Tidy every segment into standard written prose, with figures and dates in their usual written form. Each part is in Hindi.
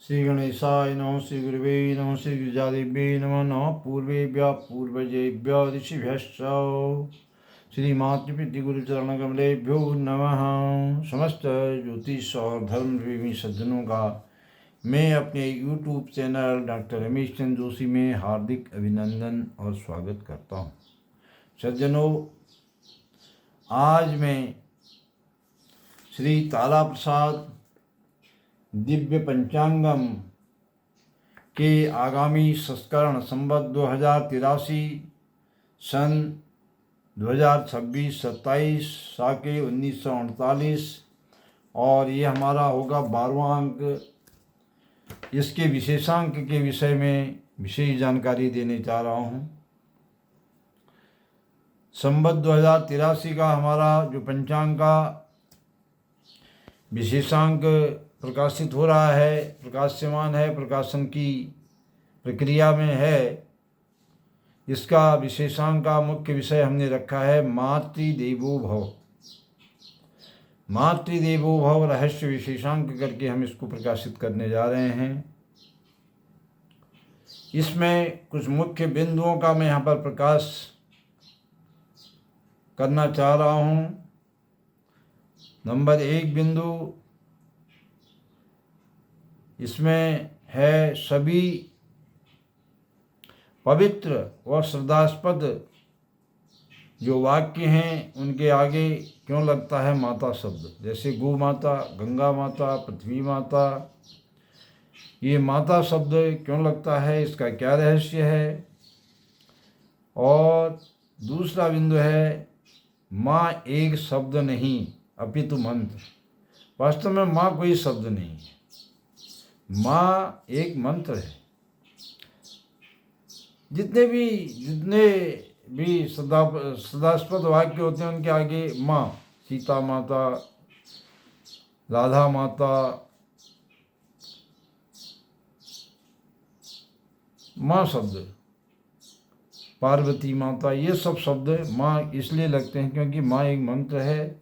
श्री गणेशाय नमः। श्री गुरुवे नमः। श्री गिरिजादेव्ये नमः। नमः पूर्वेभ्यः पूर्वजेभ्यो ऋषिभ्यश्च श्री मातृपितृगुरुचरणकमलेभ्यो नमः। समस्त ज्योतिष और धर्म प्रेमी सज्जनों का मैं अपने YouTube channel doctor Ramesh Chandra Joshi में हार्दिक अभिनंदन और स्वागत करता हूँ। सज्जनों, आज मैं श्री तारा प्रसाद दिव्य पंचांगम के आगामी संस्करण संवत 2083 सन 2026-27 साके 1948 और ये हमारा होगा 12वां अंक। इसके विशेषांक के विषय में विशेष जानकारी देने जा रहा हूँ। संवत 2083 का हमारा जो पंचांग का विशेषांक प्रकाशित हो रहा है, प्रकाश्यमान है, प्रकाशन की प्रक्रिया में है। इसका विशेषांक का मुख्य विषय हमने रखा है मातृदेवो भव। मातृदेवो भव रहस्य विशेषांक करके हम इसको प्रकाशित करने जा रहे हैं। इसमें कुछ मुख्य बिंदुओं का मैं यहाँ पर प्रकाश करना चाह रहा हूँ। नंबर 1 बिंदु इसमें है, सभी पवित्र और श्रद्धास्पद जो वाक्य हैं उनके आगे क्यों लगता है माता शब्द। जैसे गौ माता, गंगा माता, पृथ्वी माता, ये माता शब्द क्यों लगता है, इसका क्या रहस्य है। और दूसरा बिंदु है, माँ एक शब्द नहीं अपितु मंत्र। वास्तव में माँ कोई शब्द नहीं है, माँ एक मंत्र है। जितने भी सदास्पद वाक्य होते हैं उनके आगे माँ, सीता माता, राधा माता, माँ शब्द, पार्वती माता, ये सब शब्द माँ इसलिए लगते हैं क्योंकि माँ एक मंत्र है।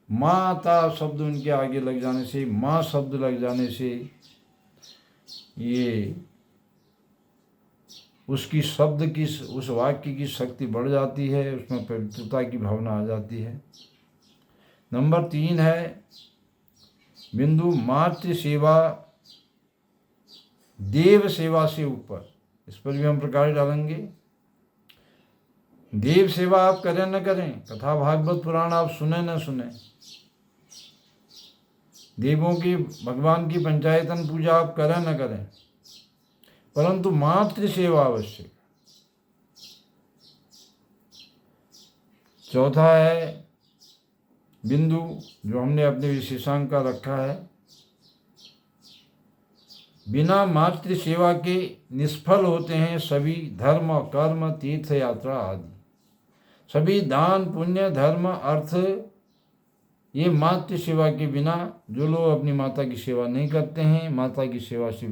माता शब्द उनके आगे लग जाने से, माँ शब्द लग जाने से ये उसकी शब्द की, उस वाक्य की शक्ति बढ़ जाती है, उसमें पवित्रता की भावना आ जाती है। नंबर 3 है बिंदु मातृ सेवा देव सेवा से ऊपर। इस पर भी हम प्रकाश डालेंगे। देव सेवा आप करें न करें, कथा भागवत पुराण आप सुने न सुने, देवों की, भगवान की पंचायतन पूजा आप करें न करें, परंतु मातृ सेवा आवश्यक। चौथा है बिंदु जो हमने अपने विशेषांक का रखा है, बिना मातृ सेवा के निष्फल होते हैं सभी धर्म, कर्म, तीर्थ यात्रा आदि। सभी दान, पुण्य, धर्म, अर्थ, ये मातृ सेवा के बिना जो लोग अपनी माता की सेवा नहीं करते हैं, माता की सेवा से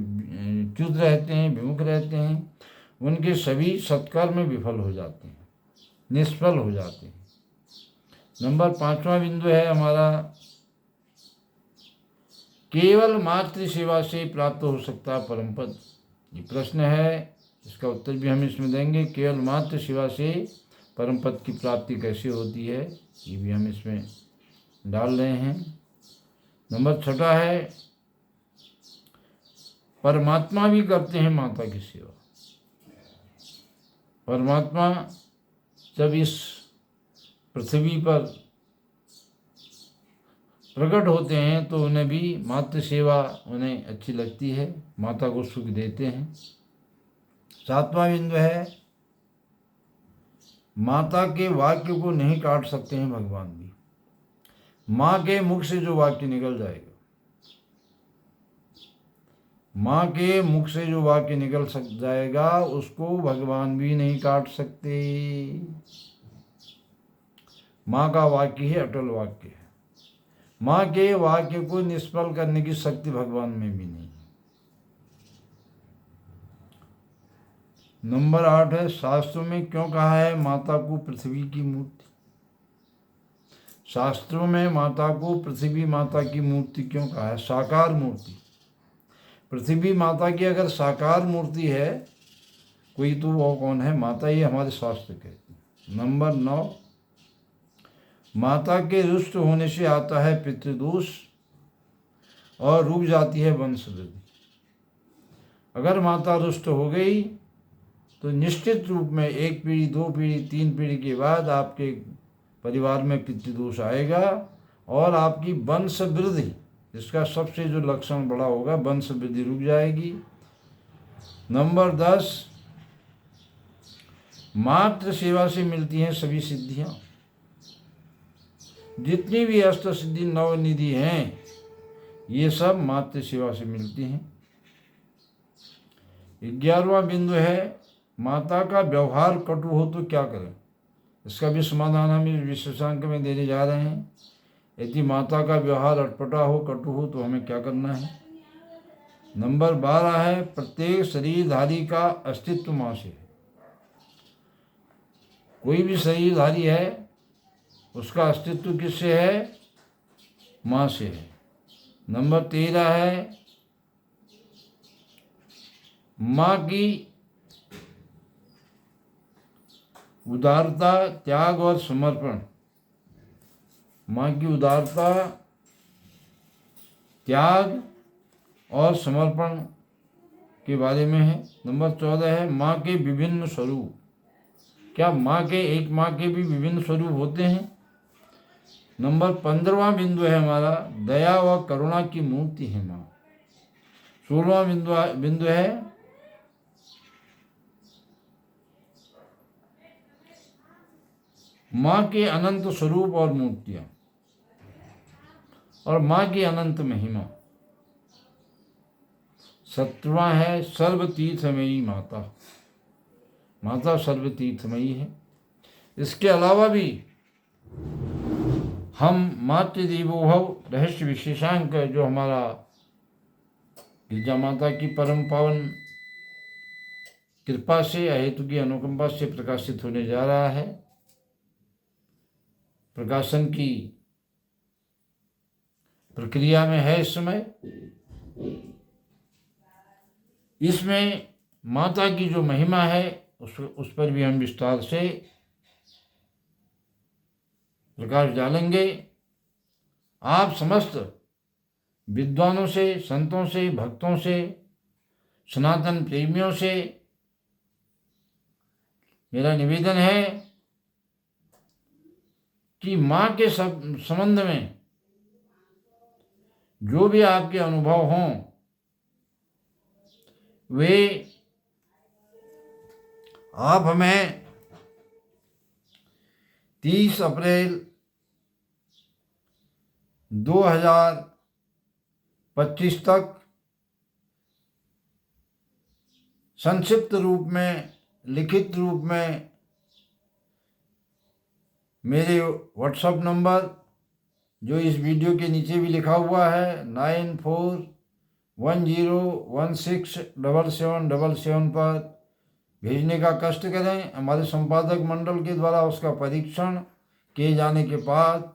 च्युत रहते हैं, विमुख रहते हैं, उनके सभी सत्कर्म विफल हो जाते हैं, निष्फल हो जाते हैं। नंबर 5वां बिंदु है हमारा, केवल मातृ सेवा से प्राप्त हो सकता है परम पद। ये प्रश्न है, इसका उत्तर भी हम इसमें देंगे। केवल मातृ सेवा से परम पद की प्राप्ति कैसे होती है, ये भी हम इसमें डाल रहे हैं। नंबर 6 है, परमात्मा भी करते हैं माता की सेवा। परमात्मा जब इस पृथ्वी पर प्रकट होते हैं तो उन्हें भी मातृ सेवा उन्हें अच्छी लगती है, माता को सुख देते हैं। 7वां बिंदु है, माता के वाक्य को नहीं काट सकते हैं भगवान भी। माँ के मुख से जो वाक्य निकल जाएगा, माँ के मुख से जो वाक्य निकल जाएगा उसको भगवान भी नहीं काट सकते। माँ का वाक्य ही अटल वाक्य है। माँ के वाक्य को निष्फल करने की शक्ति भगवान में भी नहीं है। नंबर 8 है, शास्त्रों में क्यों कहा है माता को पृथ्वी की मूर्ति। शास्त्रों में माता को पृथ्वी माता की मूर्ति क्यों कहा है, साकार मूर्ति। पृथ्वी माता की अगर साकार मूर्ति है कोई तो वो कौन है? माता ही हमारे शास्त्र कहते हैं। नंबर 9, माता के रुष्ट होने से आता है पितृदोष और रुक जाती है वंशवृद्धि। अगर माता रुष्ट हो गई तो निश्चित रूप में 1 पीढ़ी, 2 पीढ़ी, 3 पीढ़ी के बाद आपके परिवार में पितृदोष आएगा और आपकी वंश वृद्धि, इसका सबसे जो लक्षण बड़ा होगा, वंश वृद्धि रुक जाएगी। नंबर 10, मातृ सेवा से मिलती हैं सभी सिद्धियां। जितनी भी अष्ट सिद्धि नवनिधि हैं ये सब मातृ सेवा से मिलती हैं। 11वां बिंदु है, माता का व्यवहार कटु हो तो क्या करें? इसका भी समाधान हम इस विशेषांक में देने जा रहे हैं। यदि माता का व्यवहार अटपटा हो, कटु हो, तो हमें क्या करना है? नंबर 12 है, प्रत्येक शरीरधारी का अस्तित्व माँ से है। कोई भी शरीरधारी है उसका अस्तित्व किससे है? माँ से है। नंबर 13 है, माँ की उदारता, त्याग और समर्पण। माँ की उदारता, त्याग और समर्पण के बारे में है। नंबर 14 है, माँ के विभिन्न स्वरूप। क्या एक माँ के भी विभिन्न स्वरूप होते हैं? नंबर 15वां बिंदु है हमारा, दया व करुणा की मूर्ति है माँ। 16वां बिंदु है, माँ के अनंत स्वरूप और मूर्तियां और माँ की अनंत महिमा। 17वां है, सर्वतीर्थमयी माता। माता सर्वतीर्थमयी है। इसके अलावा भी हम मातृदेवोभव रहस्य विशेषांक, जो हमारा गिरजा माता की परम पावन कृपा से, अहेतु की अनुकंपा से प्रकाशित होने जा रहा है, प्रकाशन की प्रक्रिया में है इस समय। इसमें माता की जो महिमा है उस पर भी हम विस्तार से प्रकाश डालेंगे। आप समस्त विद्वानों से, संतों से, भक्तों से, सनातन प्रेमियों से मेरा निवेदन है कि माँ के संबंध में जो भी आपके अनुभव हों वे आप हमें 30 अप्रैल 2025 तक संक्षिप्त रूप में, लिखित रूप में मेरे व्हाट्सएप नंबर, जो इस वीडियो के नीचे भी लिखा हुआ है, 9410167777 पर भेजने का कष्ट करें। हमारे संपादक मंडल के द्वारा उसका परीक्षण किए जाने के बाद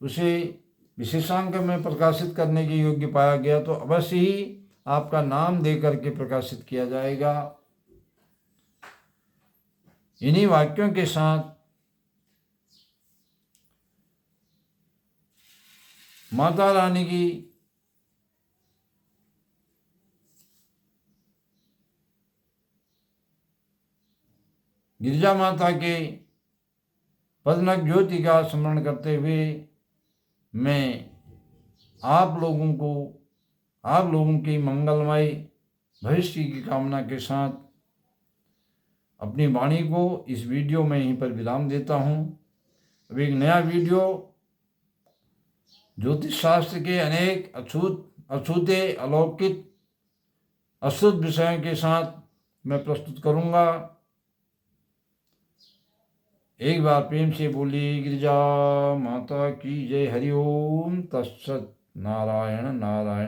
उसे विशेषांक में प्रकाशित करने के योग्य पाया गया तो अवश्य ही आपका नाम दे करके प्रकाशित किया जाएगा। इन्हीं वाक्यों के साथ माता रानी की गिरजा माता के पदनक ज्योति का स्मरण करते हुए मैं आप लोगों की मंगलमय भविष्य की कामना के साथ अपनी वाणी को इस वीडियो में यहीं पर विराम देता हूँ। अब एक नया वीडियो ज्योतिष शास्त्र के अनेक अछूते, अलौकिक, अशुद्ध विषयों के साथ मैं प्रस्तुत करूँगा। एक बार प्रेम से बोलिए गिरिजा माता की जय। हरि ओम तत्सत। नारायण नारायण।